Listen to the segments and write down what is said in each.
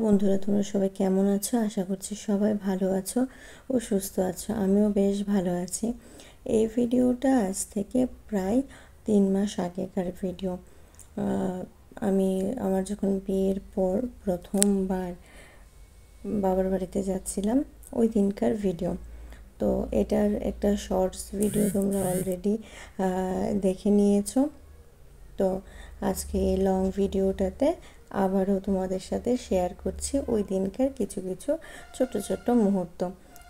বন্ধুরা, তোমরা সবাই কেমন আছো? আশা করছি সবাই ভালো আছো ও সুস্থ আছো। আমিও বেশ ভালো আছি। এই ভিডিওটা আজ থেকে প্রায় 3 মাস আগেকার ভিডিও। আমি আমার যখন বিয়ের পর প্রথমবার বাবার বাড়িতে যাচ্ছিলাম ওই দিনকার ভিডিও। তো এটার একটা শর্টস ভিডিও তোমরা অলরেডি দেখে নিয়েছো। তো আজকে এই লং ভিডিওটাতে আবারও তোমাদের সাথে শেয়ার করছি ওই দিনকার কিছু কিছু ছোট ছোট মুহূর্ত।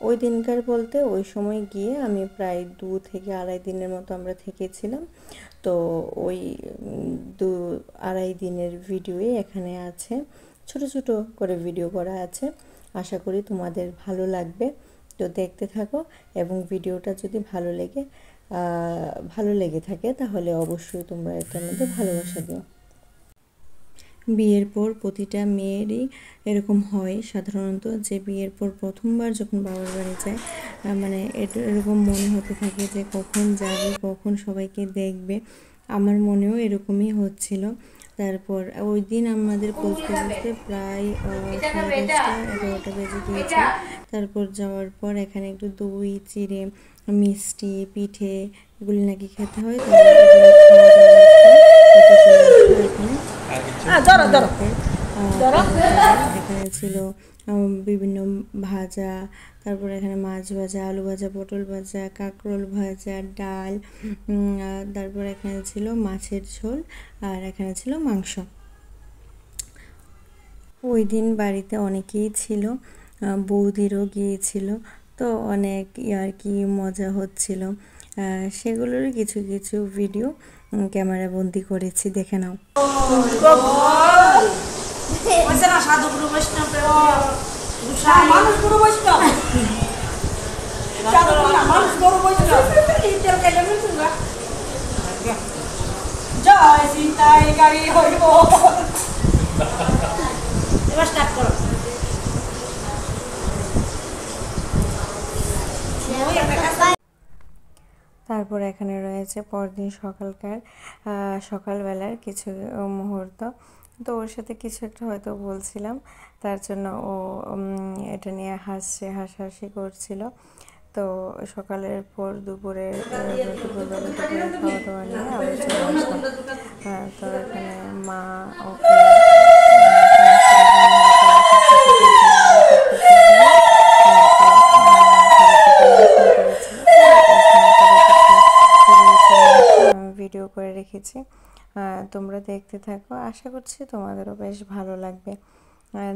ওই দিনকার বলতে ওই সময় গিয়ে আমি প্রায় 2 থেকে আড়াই দিনের মতো আমরা থেকেছিলাম। তো ওই 2-2.5 দিনের ভিডিওই এখানে আছে, ছোট ছোট করে ভিডিও করা আছে। আশা করি তোমাদের ভালো লাগবে। তো দেখতে থাকো, এবং ভিডিওটা যদি ভালো লেগে থাকে তাহলে অবশ্যই তোমরা এটার মধ্যে ভালোবাসা দিও। বিয়ের পর প্রতিটা মেয়েরই এরকম হয় সাধারণত, যে বিয়ের পর প্রথমবার যখন বাবার বাড়ি যায় মানে এরকম মনে হতে থাকে যে কখন যাবে, কখন সবাইকে দেখবে। আমার মনেও এরকমই হচ্ছিল। তারপর ওই দিন আমাদের পৌঁছতে পৌঁছতে প্রায় 10:30-11টা বেজে গিয়েছে। তারপর যাওয়ার পর এখানে একটু দই চিড়ে মিষ্টি পিঠে এগুলি নাকি খেতে হয়। এখানে ছিল বিভিন্ন ভাজা, তারপর এখানে মাছ ভাজা, আলু ভাজা, পটল ভাজা, কাঁকরোল ভাজা, ডাল, তারপর এখানে ছিল মাছের ঝোল, আর এখানে ছিল মাংস। ওই দিন বাড়িতে অনেকেই ছিল, বৌদিরও গিয়েছিল। তো অনেক আর কি মজা হচ্ছিল, সেগুলোর কিছু কিছু ভিডিও ক্যামেরা বন্দি করেছি, দেখে নাও। জয় সীতাই গাড়ি হইব। এবার স্টার্ট করো। তারপর এখানে রয়েছে পরদিন সকালবেলার কিছু মুহূর্ত। তো ওর সাথে কিছু একটা হয়তো বলছিলাম, তার জন্য ও এটা নিয়ে হাসাহাসি করছিল। তো সকালের পর দুপুরবেলা খাওয়া দাওয়া নিয়ে আবার চলে আসলাম। তো এখানে মা ওকে ভিডিও করে রেখেছি, তোমরা দেখতে থাকো। আশা করছি তোমাদেরও বেশ ভালো লাগবে।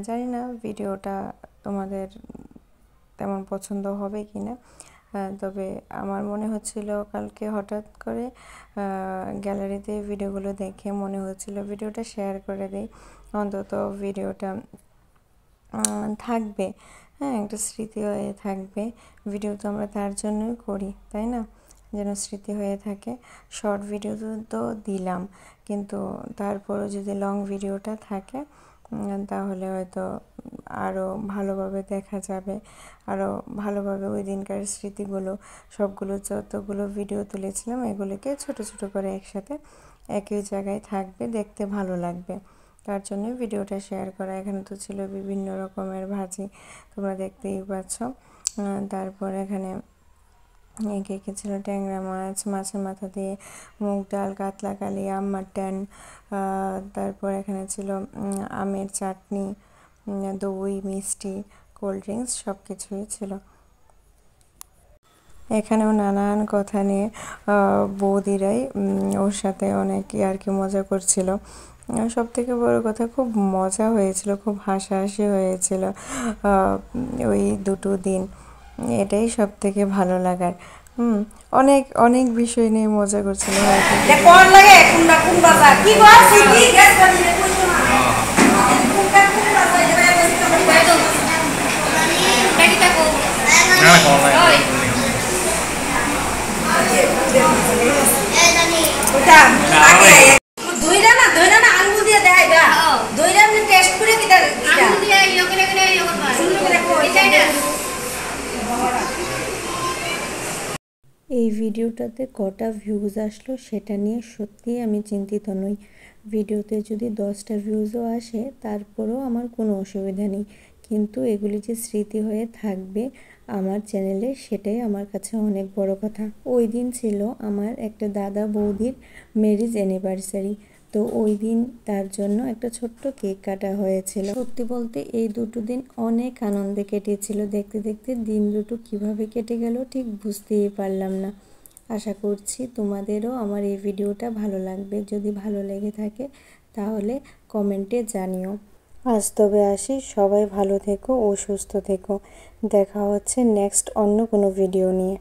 জানি না ভিডিওটা তোমাদের তেমন পছন্দ হবে কি না, তবে আমার মনে হচ্ছিল কালকে হঠাৎ করে গ্যালারিতে ভিডিওগুলো দেখে মনে হচ্ছিল ভিডিওটা শেয়ার করে দেই, অন্তত ভিডিওটা থাকবে, হ্যাঁ একটা স্মৃতি হয়ে থাকবে। ভিডিও তো আমরা তার জন্যই করি, তাই না, যেন স্মৃতি হয়ে থাকে। শর্ট ভিডিও তো দিলাম, কিন্তু তারপরও যদি লং ভিডিওটা থাকে তাহলে হয়তো আরও ভালোভাবে দেখা যাবে, আরও ভালোভাবে ওই দিনকার স্মৃতিগুলো সবগুলো যতগুলো ভিডিও তুলেছিলাম এগুলিকে ছোট ছোট করে একসাথে একই জায়গায় থাকবে, দেখতে ভালো লাগবে। তার জন্য ভিডিওটা শেয়ার করা। এখানে তো ছিল বিভিন্ন রকমের ভাজি, তোমরা দেখতেই পাচ্ছ। তারপর এখানে একে ছিল ট্যাংরা মাছ, মাছের মাথা দিয়ে মুগ ডাল, কাতলা কালিয়া, মাটন। তারপর এখানে ছিল আমের চাটনি, দই, মিষ্টি, কোল্ড ড্রিঙ্কস সব কিছুই ছিল। এখানেও নানান কথা নিয়ে বৌদিরাই ওর সাথে অনেক আর কি মজা করছিল। সব থেকে বড় কথা, খুব মজা হয়েছিল, খুব হাসাহাসি হয়েছিল ওই দুটো দিন। এটাই সব থেকে ভালো লাগার। অনেক অনেক বিষয় নিয়ে মজা করছিল। এই ভিডিওটাতে কটা ভিউজ আসলো সেটা নিয়ে সত্যিই আমি চিন্তিত নই, ভিডিওতে যদি 10টা ভিউজও আসে তারপরেও আমার কোনো অসুবিধা নেই, কিন্তু এগুলি যে স্মৃতি হয়ে থাকবে আমার চ্যানেলে সেটাই আমার কাছে অনেক বড় কথা। ওই দিন ছিল আমার একটা দাদা বৌদির ম্যারেজ অ্যানিভার্সারি, তো ওই দিন তার জন্য একটা ছোট্ট কেক কাটা হয়েছিল। সত্যি বলতে এই দুটো দিন অনেক আনন্দে কেটেছিল। দেখতে দেখতে দিন দুটো কিভাবে কেটে গেল ঠিক বুঝতেই পারলাম না। আশা করছি তোমাদেরও আমার এই ভিডিওটা ভালো লাগবে। যদি ভালো লেগে থাকে তাহলে কমেন্টে জানিও। আজ তবে আসি, সবাই ভালো থেকো ও সুস্থ থেকো। দেখা হচ্ছে নেক্সট অন্য কোনো ভিডিও নিয়ে।